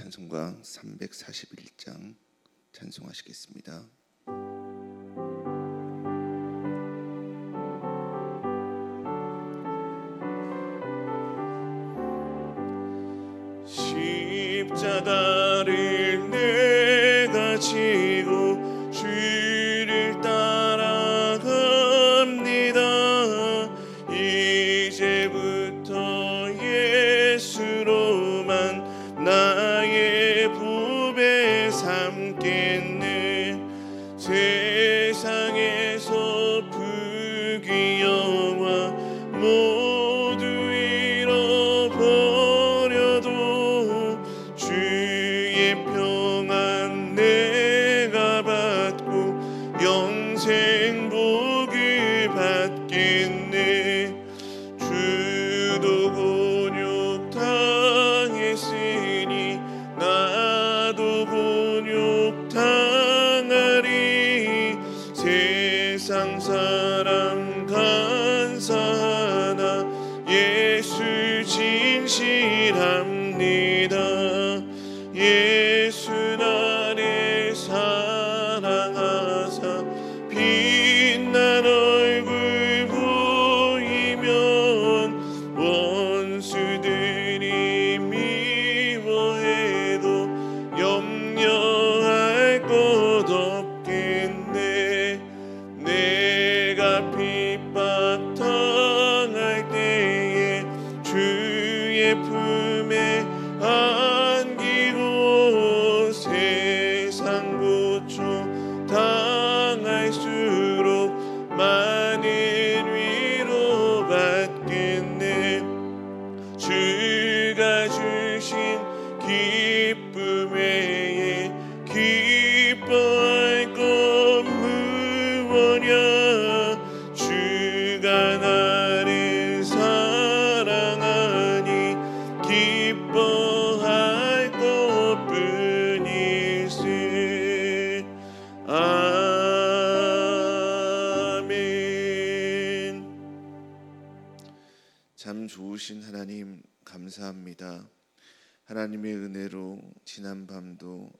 찬송가 341장 찬송하시겠습니다. 십자가를 내가 지고 주를 따라갑니다. 이제부터 예수로만 나의 부배 삼겠네. 세상에서 불귀영화 모두 잃어버려도 주의 평안 내가 받고 영생 복을 받겠네. 주도 곤욕 당했으니 나도 곤욕 당하리. 세상 사람 간사하나 예수 진실합니다. 예수 나를 사랑하사 빛난 얼굴 보이면 원수들이 미워해도 염려할 것 없겠네. 내가 핍박 당할 때에 주의 품에 안기고 세상 고통 당할수록 많은 위로 받겠네. 주가 주신 기쁨 외에 기뻐할 것 무엇이냐. 주가 나를 사랑하니 기뻐할 것뿐일세. 아멘. 참 좋으신 하나님 감사합니다. 하나님의 은혜로 지난 밤도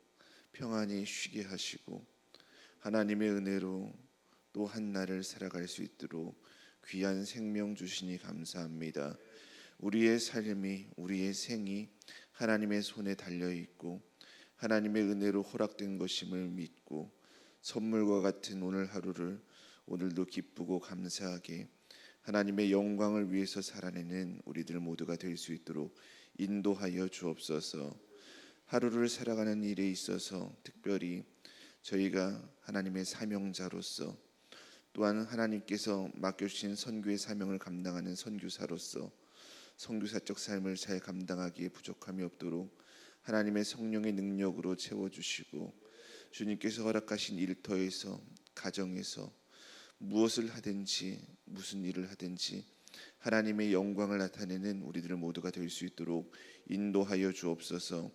평안히 쉬게 하시고 하나님의 은혜로 또 한날을 살아갈 수 있도록 귀한 생명 주시니 감사합니다. 우리의 삶이, 우리의 생이 하나님의 손에 달려있고 하나님의 은혜로 허락된 것임을 믿고 선물과 같은 오늘 하루를 오늘도 기쁘고 감사하게 하나님의 영광을 위해서 살아내는 우리들 모두가 될 수 있도록 인도하여 주옵소서. 하루를 살아가는 일에 있어서 특별히 저희가 하나님의 사명자로서 또한 하나님께서 맡겨주신 선교의 사명을 감당하는 선교사로서 선교사적 삶을 잘 감당하기에 부족함이 없도록 하나님의 성령의 능력으로 채워주시고 주님께서 허락하신 일터에서 가정에서 무엇을 하든지 무슨 일을 하든지 하나님의 영광을 나타내는 우리들 모두가 될 수 있도록 인도하여 주옵소서.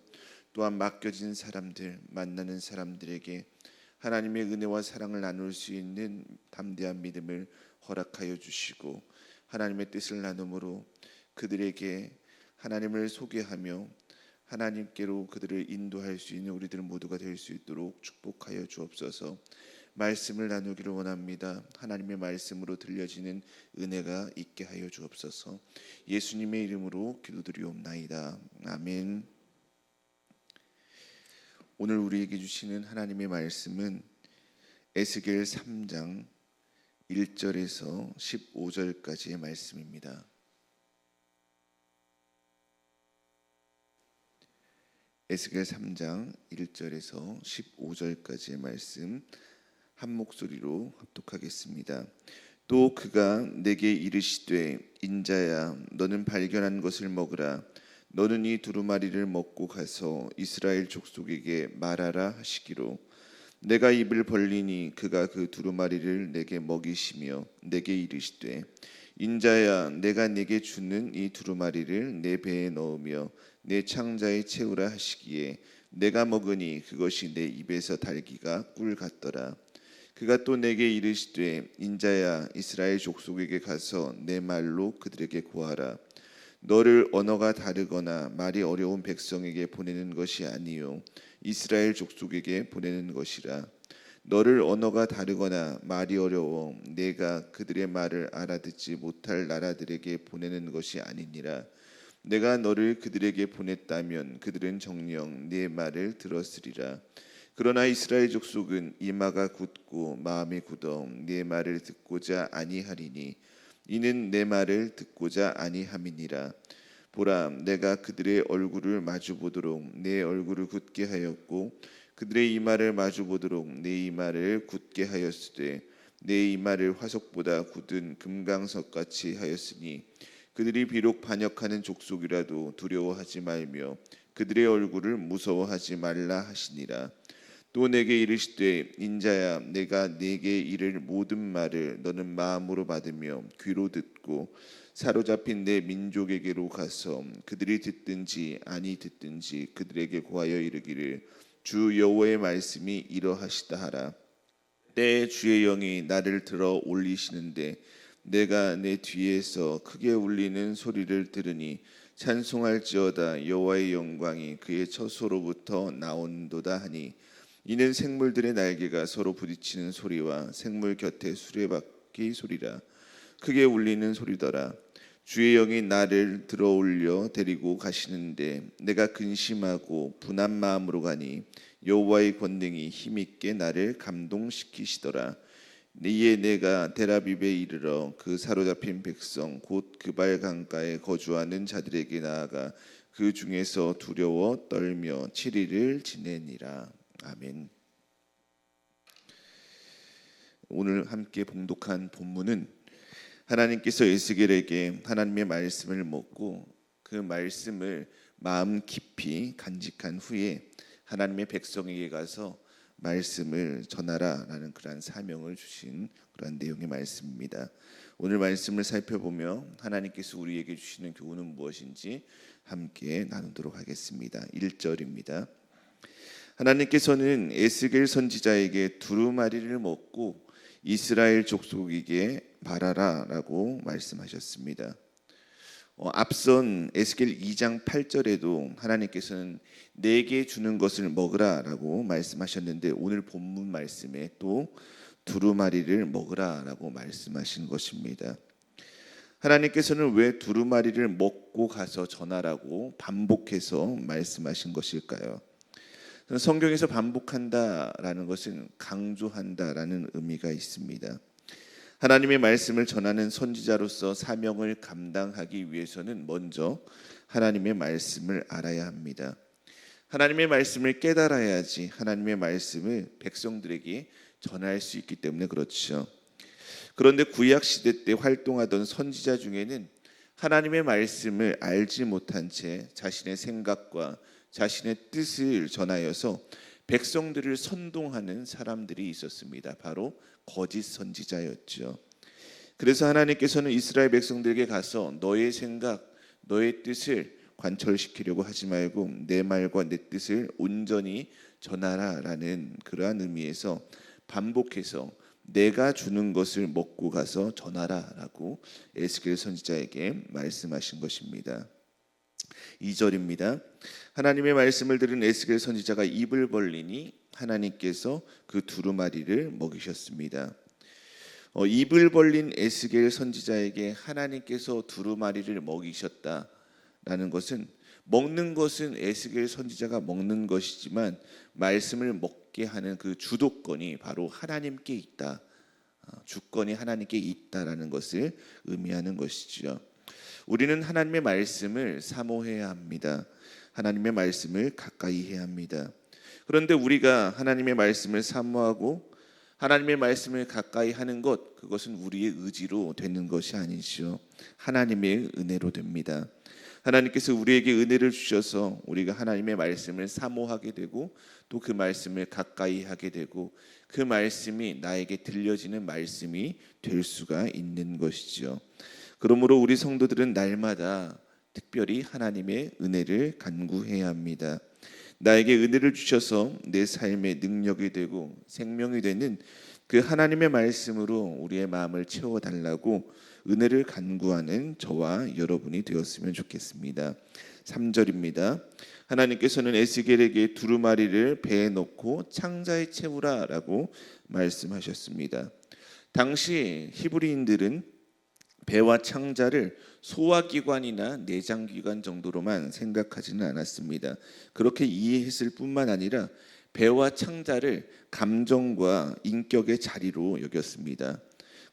또한 맡겨진 사람들, 만나는 사람들에게 하나님의 은혜와 사랑을 나눌 수 있는 담대한 믿음을 허락하여 주시고 하나님의 뜻을 나눔으로 그들에게 하나님을 소개하며 하나님께로 그들을 인도할 수 있는 우리들 모두가 될 수 있도록 축복하여 주옵소서. 말씀을 나누기를 원합니다. 하나님의 말씀으로 들려지는 은혜가 있게 하여 주옵소서. 예수님의 이름으로 기도드리옵나이다. 아멘. 오늘 우리에게 주시는 하나님의 말씀은 에스겔 3장 1절에서 15절까지의 말씀입니다. 에스겔 3장 1절에서 15절까지의 말씀 한 목소리로 합독하겠습니다. 또 그가 내게 이르시되 인자야 너는 발견한 것을 먹으라. 너는 이 두루마리를 먹고 가서 이스라엘 족속에게 말하라 하시기로 내가 입을 벌리니 그가 그 두루마리를 내게 먹이시며 내게 이르시되 인자야 내가 내게 주는 이 두루마리를 내 배에 넣으며 내 창자에 채우라 하시기에 내가 먹으니 그것이 내 입에서 달기가 꿀 같더라. 그가 또 내게 이르시되 인자야 이스라엘 족속에게 가서 내 말로 그들에게 고하라. 너를 언어가 다르거나 말이 어려운 백성에게 보내는 것이 아니요 이스라엘 족속에게 보내는 것이라. 너를 언어가 다르거나 말이 어려워 내가 그들의 말을 알아듣지 못할 나라들에게 보내는 것이 아니니라. 내가 너를 그들에게 보냈다면 그들은 정녕 네 말을 들었으리라. 그러나 이스라엘 족속은 이마가 굳고 마음이 굳어 네 말을 듣고자 아니하리니 이는 내 말을 듣고자 아니함이니라. 보라, 내가 그들의 얼굴을 마주 보도록 내 얼굴을 굳게 하였고 그들의 이마를 마주 보도록 내 이마를 굳게 하였으되 내 이마를 화석보다 굳은 금강석 같이 하였으니 그들이 비록 반역하는 족속이라도 두려워하지 말며 그들의 얼굴을 무서워하지 말라 하시니라. 또 내게 이르시되 인자야, 내가 네게 이를 모든 말을 너는 마음으로 받으며 귀로 듣고 사로잡힌 내 민족에게로 가서 그들이 듣든지 아니 듣든지 그들에게 고하여 이르기를 주 여호와의 말씀이 이러하시다 하라. 때 주의 영이 나를 들어 올리시는데 내가 내 뒤에서 크게 울리는 소리를 들으니 찬송할지어다 여호와의 영광이 그의 처소로부터 나온도다 하니 이는 생물들의 날개가 서로 부딪히는 소리와 생물 곁에 수레바퀴 소리라. 크게 울리는 소리더라. 주의 영이 나를 들어올려 데리고 가시는데 내가 근심하고 분한 마음으로 가니 여호와의 권능이 힘있게 나를 감동시키시더라. 이에 내가 데라빕에 이르러 그 사로잡힌 백성 곧 그발 강가에 거주하는 자들에게 나아가 그 중에서 두려워 떨며 7일을 지내니라. 아멘. 오늘 함께 봉독한 본문은 하나님께서 에스겔에게 하나님의 말씀을 먹고 그 말씀을 마음 깊이 간직한 후에 하나님의 백성에게 가서 말씀을 전하라라는 그러한 사명을 주신 그러한 내용의 말씀입니다. 오늘 말씀을 살펴보며 하나님께서 우리에게 주시는 교훈은 무엇인지 함께 나누도록 하겠습니다. 1절입니다. 하나님께서는 에스겔 선지자에게 두루마리를 먹고 이스라엘 족속에게 말하라라고 말씀하셨습니다. 앞선 에스겔 2장 8절에도 하나님께서는 내게 주는 것을 먹으라라고 말씀하셨는데 오늘 본문 말씀에 또 두루마리를 먹으라라고 말씀하신 것입니다. 하나님께서는 왜 두루마리를 먹고 가서 전하라고 반복해서 말씀하신 것일까요? 성경에서 반복한다라는 것은 강조한다라는 의미가 있습니다. 하나님의 말씀을 전하는 선지자로서 사명을 감당하기 위해서는 먼저 하나님의 말씀을 알아야 합니다. 하나님의 말씀을 깨달아야지 하나님의 말씀을 백성들에게 전할 수 있기 때문에 그렇죠. 그런데 구약 시대 때 활동하던 선지자 중에는 하나님의 말씀을 알지 못한 채 자신의 생각과 자신의 뜻을 전하여서 백성들을 선동하는 사람들이 있었습니다. 바로 거짓 선지자였죠. 그래서 하나님께서는 이스라엘 백성들에게 가서 너의 생각, 너의 뜻을 관철시키려고 하지 말고 내 말과 내 뜻을 온전히 전하라라는 그러한 의미에서 반복해서 내가 주는 것을 먹고 가서 전하라라고 에스겔 선지자에게 말씀하신 것입니다. 2절입니다. 하나님의 말씀을 들은 에스겔 선지자가 입을 벌리니 하나님께서 그 두루마리를 먹이셨습니다. 입을 벌린 에스겔 선지자에게 하나님께서 두루마리를 먹이셨다라는 것은 먹는 것은 에스겔 선지자가 먹는 것이지만 말씀을 먹게 하는 그 주도권이 바로 하나님께 있다. 주권이 하나님께 있다라는 것을 의미하는 것이죠. 우리는 하나님의 말씀을 사모해야 합니다. 하나님의 말씀을 가까이 해야 합니다. 그런데 우리가 하나님의 말씀을 사모하고 하나님의 말씀을 가까이 하는 것, 그것은 우리의 의지로 되는 것이 아니죠. 하나님의 은혜로 됩니다. 하나님께서 우리에게 은혜를 주셔서 우리가 하나님의 말씀을 사모하게 되고 또 그 말씀을 가까이 하게 되고 그 말씀이 나에게 들려지는 말씀이 될 수가 있는 것이죠. 그러므로 우리 성도들은 날마다 특별히 하나님의 은혜를 간구해야 합니다. 나에게 은혜를 주셔서 내 삶의 능력이 되고 생명이 되는 그 하나님의 말씀으로 우리의 마음을 채워달라고 은혜를 간구하는 저와 여러분이 되었으면 좋겠습니다. 3절입니다. 하나님께서는 에스겔에게 두루마리를 배에 넣고 창자에 채우라라고 말씀하셨습니다. 당시 히브리인들은 배와 창자를 소화기관이나 내장기관 정도로만 생각하지는 않았습니다. 그렇게 이해했을 뿐만 아니라 배와 창자를 감정과 인격의 자리로 여겼습니다.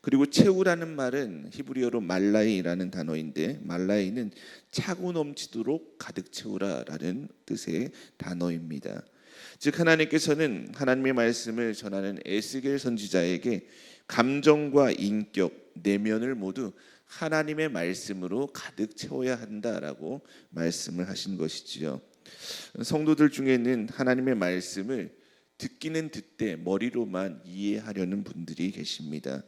그리고 채우라는 말은 히브리어로 말라이라는 단어인데, 말라이는 차고 넘치도록 가득 채우라라는 뜻의 단어입니다. 즉 하나님께서는 하나님의 말씀을 전하는 에스겔 선지자에게 감정과 인격, 내면을 모두 하나님의 말씀으로 가득 채워야 한다라고 말씀을 하신 것이지요. 성도들 중에는 하나님의 말씀을 듣기는 듣되 머리로만 이해하려는 분들이 계십니다.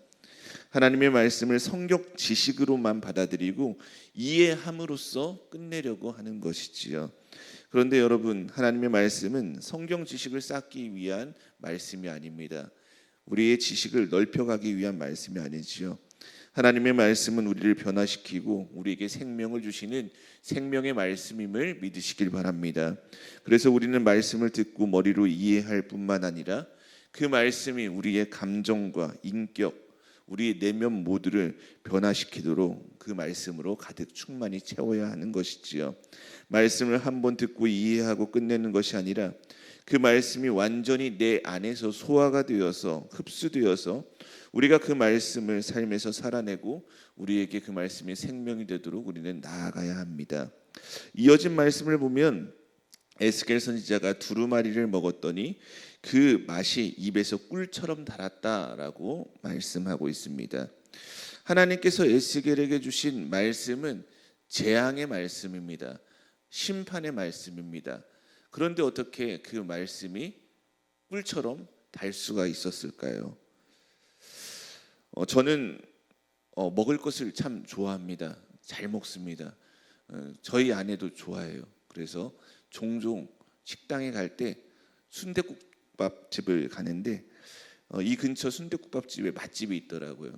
하나님의 말씀을 성경 지식으로만 받아들이고 이해함으로써 끝내려고 하는 것이지요. 그런데 여러분, 하나님의 말씀은 성경 지식을 쌓기 위한 말씀이 아닙니다. 우리의 지식을 넓혀가기 위한 말씀이 아니지요. 하나님의 말씀은 우리를 변화시키고 우리에게 생명을 주시는 생명의 말씀임을 믿으시길 바랍니다. 그래서 우리는 말씀을 듣고 머리로 이해할 뿐만 아니라 그 말씀이 우리의 감정과 인격, 우리의 내면 모두를 변화시키도록 그 말씀으로 가득 충만히 채워야 하는 것이지요. 말씀을 한번 듣고 이해하고 끝내는 것이 아니라 그 말씀이 완전히 내 안에서 소화가 되어서 흡수되어서 우리가 그 말씀을 삶에서 살아내고 우리에게 그 말씀이 생명이 되도록 우리는 나아가야 합니다. 이어진 말씀을 보면 에스겔 선지자가 두루마리를 먹었더니 그 맛이 입에서 꿀처럼 달았다라고 말씀하고 있습니다. 하나님께서 에스겔에게 주신 말씀은 재앙의 말씀입니다. 심판의 말씀입니다. 그런데 어떻게 그 말씀이 꿀처럼 달 수가 있었을까요? 저는 먹을 것을 참 좋아합니다. 잘 먹습니다. 저희 아내도 좋아해요. 그래서 종종 식당에 갈 때 순댓국밥집을 가는데 이 근처 순댓국밥집에 맛집이 있더라고요.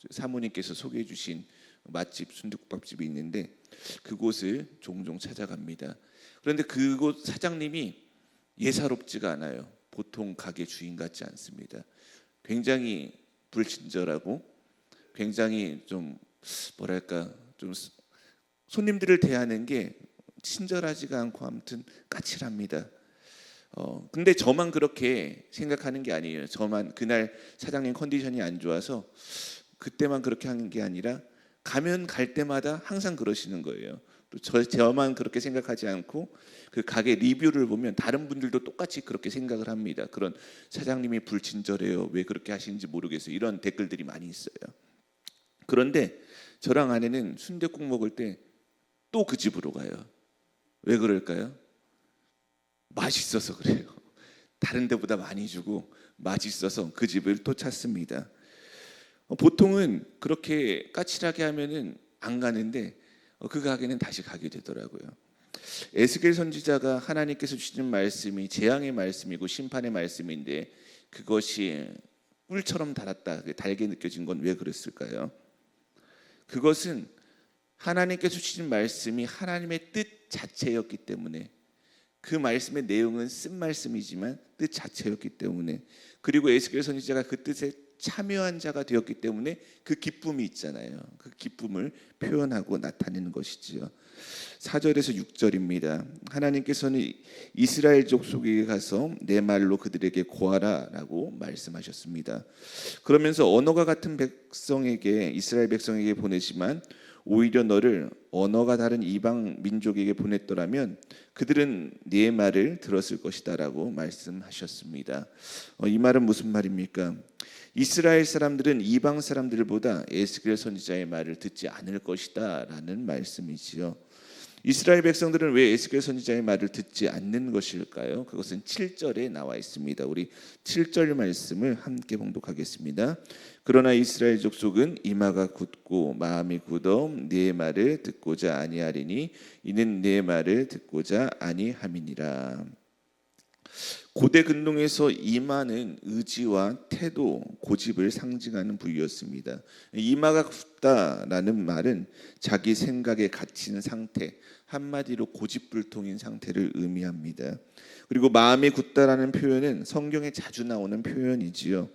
사모님께서 소개해 주신 맛집 순댓국밥집이 있는데 그곳을 종종 찾아갑니다. 그런데 그곳 사장님이 예사롭지가 않아요. 보통 가게 주인 같지 않습니다. 굉장히 불친절하고 굉장히 좀 뭐랄까 좀 손님들을 대하는 게 친절하지가 않고 아무튼 까칠합니다. 근데 저만 그렇게 생각하는 게 아니에요. 저만 그날 사장님 컨디션이 안 좋아서 그때만 그렇게 하는 게 아니라 가면 갈 때마다 항상 그러시는 거예요. 또 저만 그렇게 생각하지 않고 그 가게 리뷰를 보면 다른 분들도 똑같이 그렇게 생각을 합니다. 그런 사장님이 불친절해요. 왜 그렇게 하시는지 모르겠어요. 이런 댓글들이 많이 있어요. 그런데 저랑 아내는 순댓국 먹을 때 또 그 집으로 가요. 왜 그럴까요? 맛있어서 그래요. 다른 데보다 많이 주고 맛있어서 그 집을 또 찾습니다. 보통은 그렇게 까칠하게 하면은 안 가는데 그 가게는 다시 가게 되더라고요. 에스겔 선지자가 하나님께서 주시는 말씀이 재앙의 말씀이고 심판의 말씀인데 그것이 꿀처럼 달았다, 달게 느껴진 건 왜 그랬을까요? 그것은 하나님께서 주신 말씀이 하나님의 뜻 자체였기 때문에, 그 말씀의 내용은 쓴 말씀이지만 뜻 자체였기 때문에, 그리고 에스겔 선지자가 그 뜻에 참여한 자가 되었기 때문에 그 기쁨이 있잖아요. 그 기쁨을 표현하고 나타내는 것이지요. 4절에서 6절입니다. 하나님께서는 이스라엘 족속에게 가서 내 말로 그들에게 고하라라고 말씀하셨습니다. 그러면서 언어가 같은 백성에게, 이스라엘 백성에게 보내지만 오히려 너를 언어가 다른 이방 민족에게 보냈더라면 그들은 네 말을 들었을 것이다라고 말씀하셨습니다. 이 말은 무슨 말입니까? 이스라엘 사람들은 이방 사람들보다 에스겔 선지자의 말을 듣지 않을 것이다라는 말씀이지요. 이스라엘 백성들은 왜 에스겔 선지자의 말을 듣지 않는 것일까요? 그것은 7절에 나와 있습니다. 우리 7절 말씀을 함께 봉독하겠습니다. 그러나 이스라엘 족속은 이마가 굳고 마음이 굳어 네 말을 듣고자 아니하리니 이는 네 말을 듣고자 아니함이니라. 고대 근동에서 이마는 의지와 태도, 고집을 상징하는 부위였습니다. 이마가 굳다라는 말은 자기 생각에 갇힌 상태, 한마디로 고집불통인 상태를 의미합니다. 그리고 마음이 굳다라는 표현은 성경에 자주 나오는 표현이지요.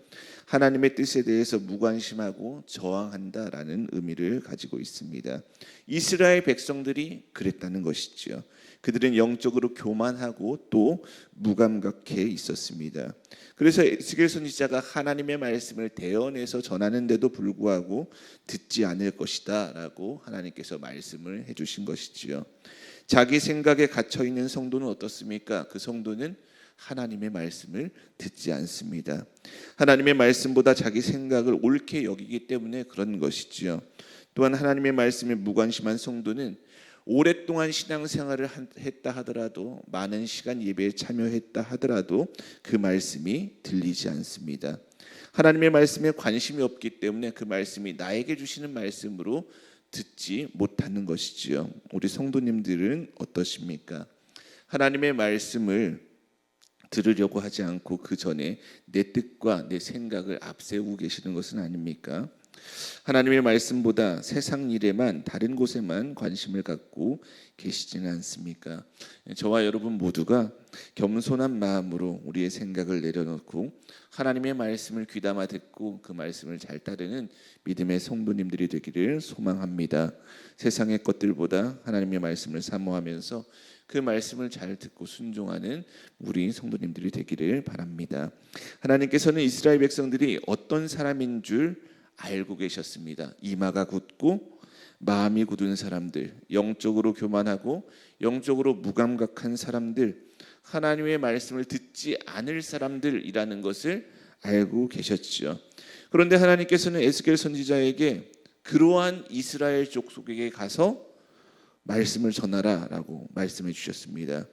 하나님의 뜻에 대해서 무관심하고 저항한다라는 의미를 가지고 있습니다. 이스라엘 백성들이 그랬다는 것이지요. 그들은 영적으로 교만하고 또 무감각해 있었습니다. 그래서 에스겔 선지자가 하나님의 말씀을 대언해서 전하는데도 불구하고 듣지 않을 것이다 라고 하나님께서 말씀을 해주신 것이지요. 자기 생각에 갇혀 있는 성도는 어떻습니까? 그 성도는 하나님의 말씀을 듣지 않습니다. 하나님의 말씀보다 자기 생각을 옳게 여기기 때문에 그런 것이지요. 또한 하나님의 말씀에 무관심한 성도는 오랫동안 신앙생활을 했다 하더라도, 많은 시간 예배에 참여했다 하더라도 그 말씀이 들리지 않습니다. 하나님의 말씀에 관심이 없기 때문에 그 말씀이 나에게 주시는 말씀으로 듣지 못하는 것이지요. 우리 성도님들은 어떠십니까? 하나님의 말씀을 들으려고 하지 않고 그 전에 내 뜻과 내 생각을 앞세우고 계시는 것은 아닙니까? 하나님의 말씀보다 세상 일에만, 다른 곳에만 관심을 갖고 계시지는 않습니까? 저와 여러분 모두가 겸손한 마음으로 우리의 생각을 내려놓고 하나님의 말씀을 귀담아 듣고 그 말씀을 잘 따르는 믿음의 성도님들이 되기를 소망합니다. 세상의 것들보다 하나님의 말씀을 사모하면서 그 말씀을 잘 듣고 순종하는 우리 성도님들이 되기를 바랍니다. 하나님께서는 이스라엘 백성들이 어떤 사람인 줄 알고 계셨습니다. 이마가 굳고 마음이 굳은 사람들, 영적으로 교만하고 영적으로 무감각한 사람들, 하나님의 말씀을 듣지 않을 사람들이라는 것을 알고 계셨죠. 그런데 하나님께서는 에스겔 선지자에게 그러한 이스라엘 족속에게 가서 말씀을 전하라라고 말씀해 주셨습니다.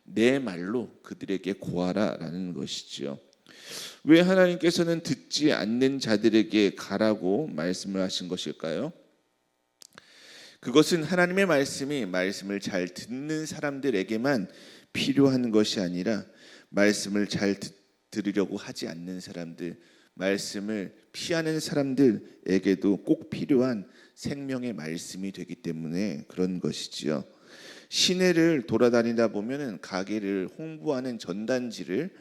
내 말로 그들에게 고하라라는 것이지요. 왜 하나님께서는 듣지 않는 자들에게 가라고 말씀을 하신 것일까요? 그것은 하나님의 말씀을 잘 듣는 사람들에게만 필요한 것이 아니라 말씀을 잘 들으려고 하지 않는 사람들, 말씀을 피하는 사람들에게도 꼭 필요한 생명의 말씀이 되기 때문에 그런 것이지요. 시내를 돌아다니다 보면은 가게를 홍보하는 전단지를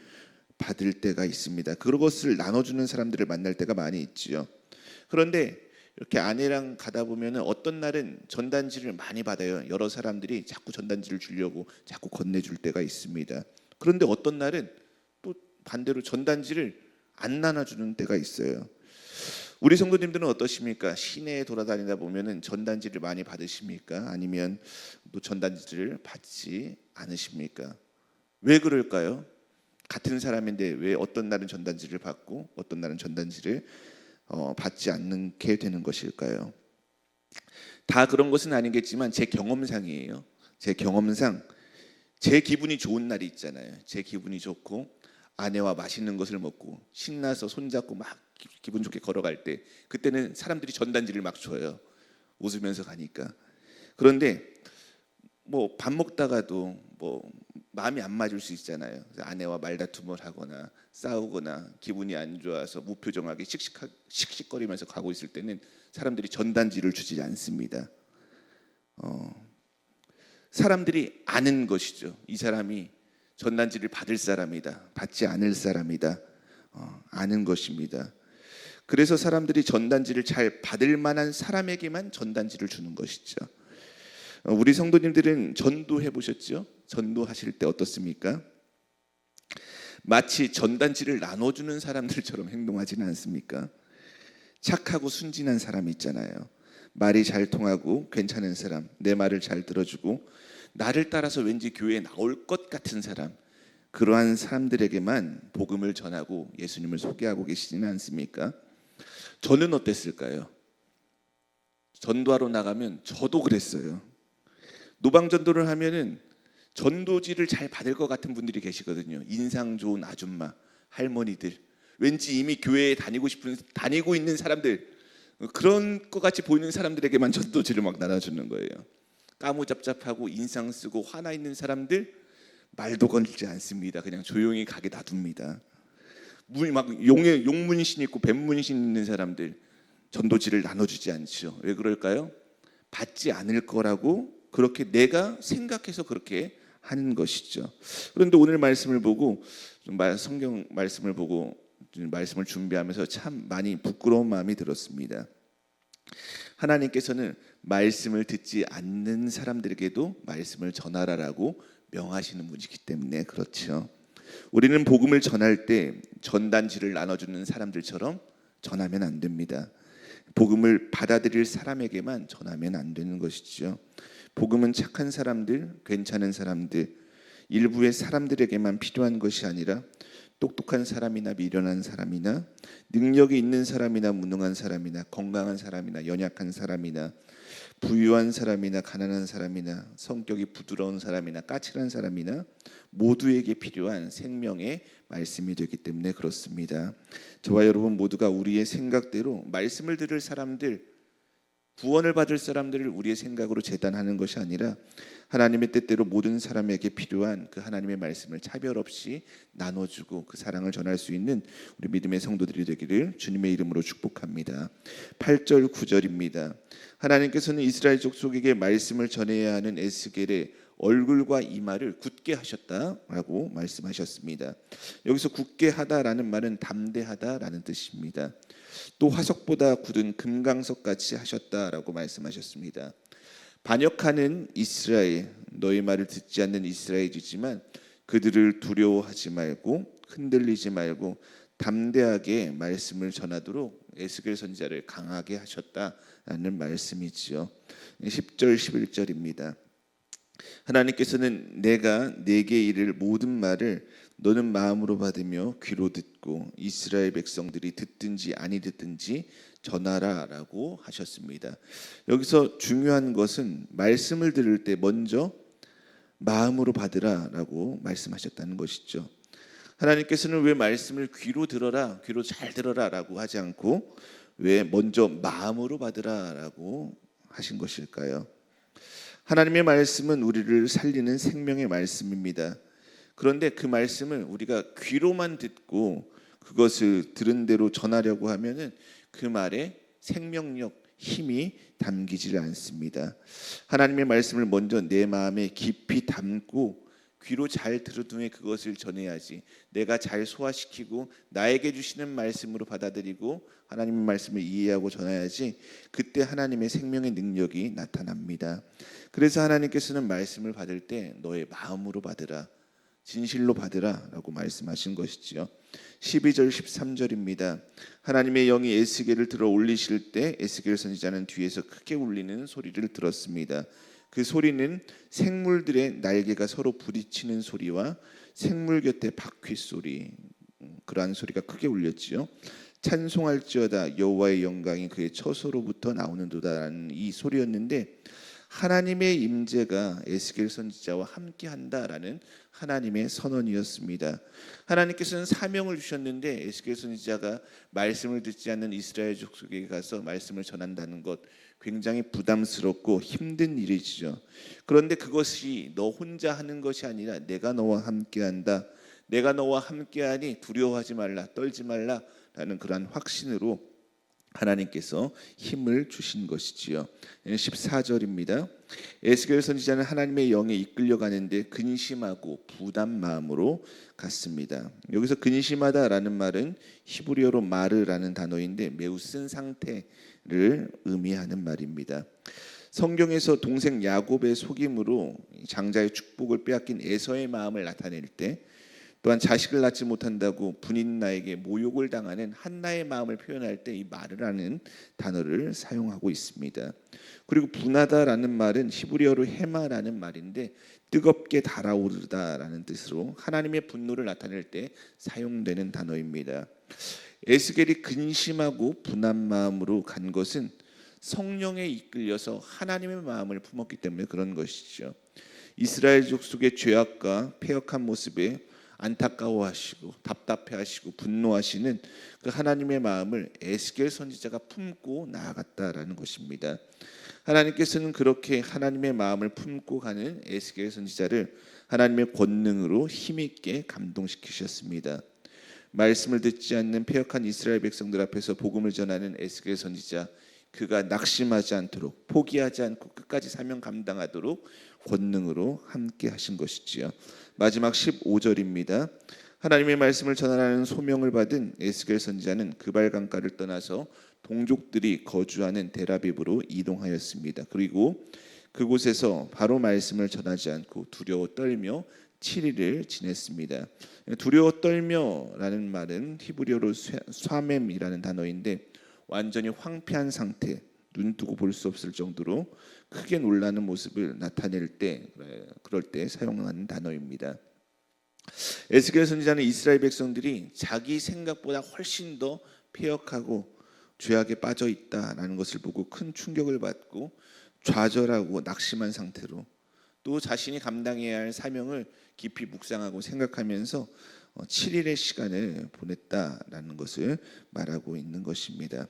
받을 때가 있습니다. 그것을 나눠주는 사람들을 만날 때가 많이 있지요. 그런데 이렇게 아내랑 가다 보면은 어떤 날은 전단지를 많이 받아요. 여러 사람들이 자꾸 전단지를 주려고 자꾸 건네줄 때가 있습니다. 그런데 어떤 날은 또 반대로 전단지를 안 나눠주는 때가 있어요. 우리 성도님들은 어떠십니까? 시내에 돌아다니다 보면은 전단지를 많이 받으십니까? 아니면 또 전단지를 받지 않으십니까? 왜 그럴까요? 같은 사람인데 왜 어떤 날은 전단지를 받고 어떤 날은 전단지를 받지 않게 되는 것일까요? 다 그런 것은 아니겠지만 제 경험상이에요. 제 경험상 제 기분이 좋은 날이 있잖아요. 제 기분이 좋고 아내와 맛있는 것을 먹고 신나서 손잡고 막 기분 좋게 걸어갈 때, 그때는 사람들이 전단지를 막 줘요. 웃으면서 가니까. 그런데 뭐 밥 먹다가도 뭐 마음이 안 맞을 수 있잖아요. 아내와 말다툼을 하거나 싸우거나 기분이 안 좋아서 무표정하게 씩씩거리면서 가고 있을 때는 사람들이 전단지를 주지 않습니다. 사람들이 아는 것이죠. 이 사람이 전단지를 받을 사람이다, 받지 않을 사람이다, 아는 것입니다. 그래서 사람들이 전단지를 잘 받을 만한 사람에게만 전단지를 주는 것이죠. 우리 성도님들은 전도해 보셨죠? 전도하실 때 어떻습니까? 마치 전단지를 나눠주는 사람들처럼 행동하지는 않습니까? 착하고 순진한 사람이 있잖아요. 말이 잘 통하고 괜찮은 사람, 내 말을 잘 들어주고 나를 따라서 왠지 교회에 나올 것 같은 사람, 그러한 사람들에게만 복음을 전하고 예수님을 소개하고 계시지는 않습니까? 저는 어땠을까요? 전도하러 나가면 저도 그랬어요. 노방전도를 하면은 전도지를 잘 받을 것 같은 분들이 계시거든요. 인상 좋은 아줌마, 할머니들, 왠지 이미 교회에 다니고 있는 사람들, 그런 것 같이 보이는 사람들에게만 전도지를 막 나눠주는 거예요. 까무잡잡하고 인상 쓰고 화나 있는 사람들 말도 걸지 않습니다. 그냥 조용히 가게 놔둡니다. 막 용문신 있고 뱀문신 있는 사람들 전도지를 나눠주지 않죠. 왜 그럴까요? 받지 않을 거라고 그렇게 내가 생각해서 그렇게 하는 것이죠. 그런데 오늘 말씀을 보고 성경 말씀을 보고 말씀을 준비하면서 참 많이 부끄러운 마음이 들었습니다. 하나님께서는 말씀을 듣지 않는 사람들에게도 말씀을 전하라라고 명하시는 분이기 때문에 그렇죠. 우리는 복음을 전할 때 전단지를 나눠주는 사람들처럼 전하면 안 됩니다. 복음을 받아들일 사람에게만 전하면 안 되는 것이죠. 복음은 착한 사람들, 괜찮은 사람들, 일부의 사람들에게만 필요한 것이 아니라 똑똑한 사람이나 미련한 사람이나 능력이 있는 사람이나 무능한 사람이나 건강한 사람이나 연약한 사람이나 부유한 사람이나 가난한 사람이나 성격이 부드러운 사람이나 까칠한 사람이나 모두에게 필요한 생명의 말씀이 되기 때문에 그렇습니다. 저와 여러분 모두가 우리의 생각대로 말씀을 들을 사람들, 구원을 받을 사람들을 우리의 생각으로 재단하는 것이 아니라 하나님의 뜻대로 모든 사람에게 필요한 그 하나님의 말씀을 차별 없이 나눠주고 그 사랑을 전할 수 있는 우리 믿음의 성도들이 되기를 주님의 이름으로 축복합니다. 8절 9절입니다. 하나님께서는 이스라엘 족속에게 말씀을 전해야 하는 에스겔의 얼굴과 이마를 굳게 하셨다라고 말씀하셨습니다. 여기서 굳게 하다라는 말은 담대하다라는 뜻입니다. 또 화석보다 굳은 금강석 같이 하셨다라고 말씀하셨습니다. 반역하는 이스라엘, 너희 말을 듣지 않는 이스라엘이지만 그들을 두려워하지 말고 흔들리지 말고 담대하게 말씀을 전하도록 에스겔 선지자를 강하게 하셨다라는 말씀이지요. 10절 11절입니다. 하나님께서는 내가 네게 이를 모든 말을 너는 마음으로 받으며 귀로 듣고 이스라엘 백성들이 듣든지 아니 듣든지 전하라라고 하셨습니다. 여기서 중요한 것은 말씀을 들을 때 먼저 마음으로 받으라라고 말씀하셨다는 것이죠. 하나님께서는 왜 말씀을 귀로 들어라, 귀로 잘 들어라라고 하지 않고 왜 먼저 마음으로 받으라라고 하신 것일까요? 하나님의 말씀은 우리를 살리는 생명의 말씀입니다. 그런데 그 말씀을 우리가 귀로만 듣고 그것을 들은 대로 전하려고 하면은 그 말에 생명력, 힘이 담기질 않습니다. 하나님의 말씀을 먼저 내 마음에 깊이 담고 귀로 잘 들은 후에 그것을 전해야지. 내가 잘 소화시키고 나에게 주시는 말씀으로 받아들이고 하나님의 말씀을 이해하고 전해야지. 그때 하나님의 생명의 능력이 나타납니다. 그래서 하나님께서는 말씀을 받을 때 너의 마음으로 받으라, 진실로 받으라라고 말씀하신 것이지요. 12절 13절입니다. 하나님의 영이 에스겔을 들어 올리실 때 에스겔 선지자는 뒤에서 크게 울리는 소리를 들었습니다. 그 소리는 생물들의 날개가 서로 부딪히는 소리와 생물 곁에 바퀴 소리, 그러한 소리가 크게 울렸지요. 찬송할지어다 여호와의 영광이 그의 처소로부터 나오는도다라는 이 소리였는데 하나님의 임재가 에스겔 선지자와 함께한다라는 하나님의 선언이었습니다. 하나님께서는 사명을 주셨는데 에스겔 선지자가 말씀을 듣지 않는 이스라엘 족속에게 가서 말씀을 전한다는 것 굉장히 부담스럽고 힘든 일이죠. 그런데 그것이 너 혼자 하는 것이 아니라 내가 너와 함께한다. 내가 너와 함께하니 두려워하지 말라, 떨지 말라라는 그러한 확신으로 하나님께서 힘을 주신 것이지요. 14절입니다. 에스겔 선지자는 하나님의 영에 이끌려 가는데 근심하고 부담 마음으로 갔습니다. 여기서 근심하다라는 말은 히브리어로 마르라는 단어인데 매우 쓴 상태를 의미하는 말입니다. 성경에서 동생 야곱의 속임으로 장자의 축복을 빼앗긴 에서의 마음을 나타낼 때 또한 자식을 낳지 못한다고 분인나에게 모욕을 당하는 한나의 마음을 표현할 때 이 마르라는 단어를 사용하고 있습니다. 그리고 분하다라는 말은 히브리어로 헤마라는 말인데 뜨겁게 달아오르다라는 뜻으로 하나님의 분노를 나타낼 때 사용되는 단어입니다. 에스겔이 근심하고 분한 마음으로 간 것은 성령에 이끌려서 하나님의 마음을 품었기 때문에 그런 것이죠. 이스라엘 족속의 죄악과 패역한 모습에 안타까워하시고 답답해하시고 분노하시는 그 하나님의 마음을 에스겔 선지자가 품고 나아갔다라는 것입니다. 하나님께서는 그렇게 하나님의 마음을 품고 가는 에스겔 선지자를 하나님의 권능으로 힘있게 감동시키셨습니다. 말씀을 듣지 않는 패역한 이스라엘 백성들 앞에서 복음을 전하는 에스겔 선지자, 그가 낙심하지 않도록 포기하지 않고 끝까지 사명 감당하도록 권능으로 함께 하신 것이지요. 마지막 15절입니다. 하나님의 말씀을 전하는 소명을 받은 에스겔 선지자는 그발 강가를 떠나서 동족들이 거주하는 데라빕으로 이동하였습니다. 그리고 그곳에서 바로 말씀을 전하지 않고 두려워 떨며 7일을 지냈습니다. 두려워 떨며라는 말은 히브리어로 쏴맴이라는 단어인데 완전히 황폐한 상태, 눈 뜨고 볼 수 없을 정도로 크게 놀라는 모습을 나타낼 때, 그럴 때 사용하는 단어입니다. 에스겔 선지자는 이스라엘 백성들이 자기 생각보다 훨씬 더 패역하고 죄악에 빠져 있다라는 것을 보고 큰 충격을 받고 좌절하고 낙심한 상태로 또 자신이 감당해야 할 사명을 깊이 묵상하고 생각하면서 7일의 시간을 보냈다라는 것을 말하고 있는 것입니다.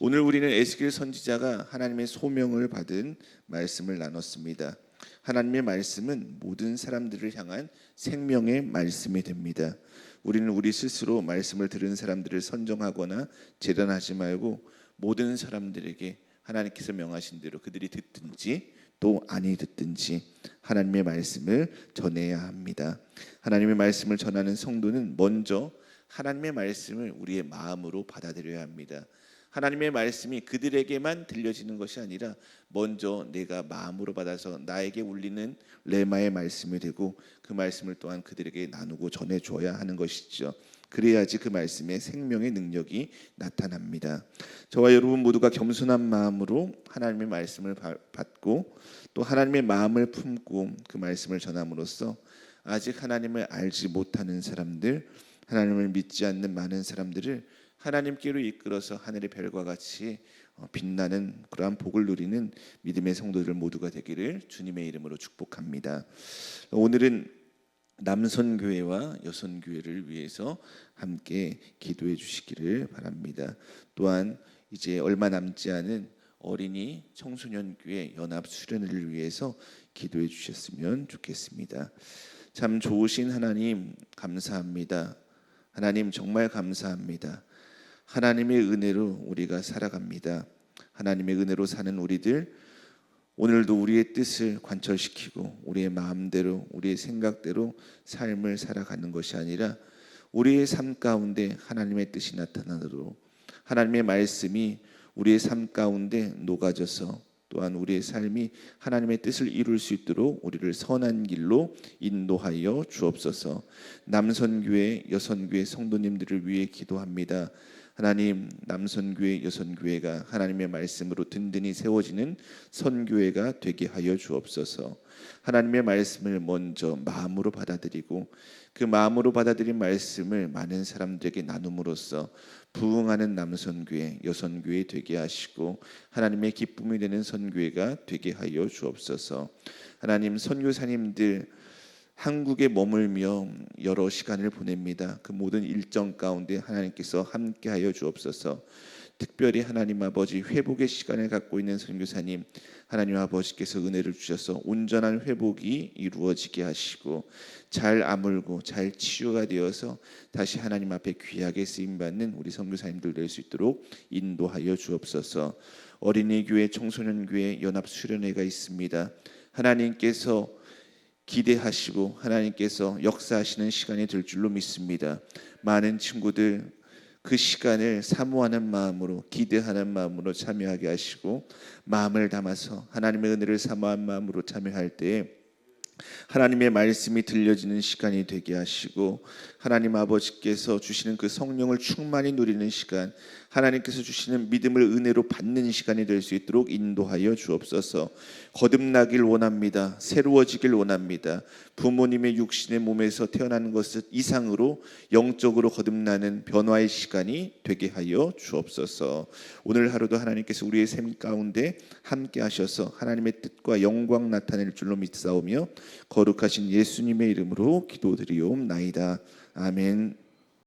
오늘 우리는 에스겔 선지자가 하나님의 소명을 받은 말씀을 나눴습니다. 하나님의 말씀은 모든 사람들을 향한 생명의 말씀이 됩니다. 우리는 우리 스스로 말씀을 들은 사람들을 선정하거나 재단하지 말고 모든 사람들에게 하나님께서 명하신 대로 그들이 듣든지 또 아니 듣든지 하나님의 말씀을 전해야 합니다. 하나님의 말씀을 전하는 성도는 먼저 하나님의 말씀을 우리의 마음으로 받아들여야 합니다. 하나님의 말씀이 그들에게만 들려지는 것이 아니라 먼저 내가 마음으로 받아서 나에게 울리는 레마의 말씀이 되고 그 말씀을 또한 그들에게 나누고 전해줘야 하는 것이죠. 그래야지 그 말씀의 생명의 능력이 나타납니다. 저와 여러분 모두가 겸손한 마음으로 하나님의 말씀을 받고 또 하나님의 마음을 품고 그 말씀을 전함으로써 아직 하나님을 알지 못하는 사람들, 하나님을 믿지 않는 많은 사람들을 하나님께로 이끌어서 하늘의 별과 같이 빛나는 그러한 복을 누리는 믿음의 성도들 모두가 되기를 주님의 이름으로 축복합니다. 오늘은 남선교회와 여선교회를 위해서 함께 기도해 주시기를 바랍니다. 또한 이제 얼마 남지 않은 어린이 청소년교회 연합 수련회를 위해서 기도해 주셨으면 좋겠습니다. 참 좋으신 하나님 감사합니다. 하나님 정말 감사합니다. 하나님의 은혜로 우리가 살아갑니다. 하나님의 은혜로 사는 우리들 오늘도 우리의 뜻을 관철시키고 우리의 마음대로 우리의 생각대로 삶을 살아가는 것이 아니라 우리의 삶 가운데 하나님의 뜻이 나타나도록 하나님의 말씀이 우리의 삶 가운데 녹아져서 또한 우리의 삶이 하나님의 뜻을 이룰 수 있도록 우리를 선한 길로 인도하여 주옵소서. 남선교회, 여선교회 성도님들을 위해 기도합니다. 하나님, 남선교회, 여선교회가 하나님의 말씀으로 든든히 세워지는 선교회가 되게 하여 주옵소서. 하나님의 말씀을 먼저 마음으로 받아들이고 그 마음으로 받아들인 말씀을 많은 사람들에게 나눔으로써 부흥하는 남선교회, 여선교회 되게 하시고 하나님의 기쁨이 되는 선교회가 되게 하여 주옵소서. 하나님, 선교사님들 한국에 머물며 여러 시간을 보냅니다. 그 모든 일정 가운데 하나님께서 함께하여 주옵소서. 특별히 하나님 아버지 회복의 시간을 갖고 있는 선교사님 하나님 아버지께서 은혜를 주셔서 온전한 회복이 이루어지게 하시고 잘 아물고 잘 치유가 되어서 다시 하나님 앞에 귀하게 쓰임받는 우리 선교사님들 될 수 있도록 인도하여 주옵소서. 어린이교회, 청소년교회 연합수련회가 있습니다. 하나님께서 기대하시고 하나님께서 역사하시는 시간이 될 줄로 믿습니다. 많은 친구들 그 시간을 사모하는 마음으로 기대하는 마음으로 참여하게 하시고 마음을 담아서 하나님의 은혜를 사모한 마음으로 참여할 때에 하나님의 말씀이 들려지는 시간이 되게 하시고 하나님 아버지께서 주시는 그 성령을 충만히 누리는 시간, 하나님께서 주시는 믿음을 은혜로 받는 시간이 될 수 있도록 인도하여 주옵소서. 거듭나길 원합니다. 새로워지길 원합니다. 부모님의 육신의 몸에서 태어나는 것 이상으로 영적으로 거듭나는 변화의 시간이 되게 하여 주옵소서. 오늘 하루도 하나님께서 우리의 삶 가운데 함께 하셔서 하나님의 뜻과 영광 나타낼 줄로 믿사오며 거룩하신 예수님의 이름으로 기도드리옵나이다. 아멘.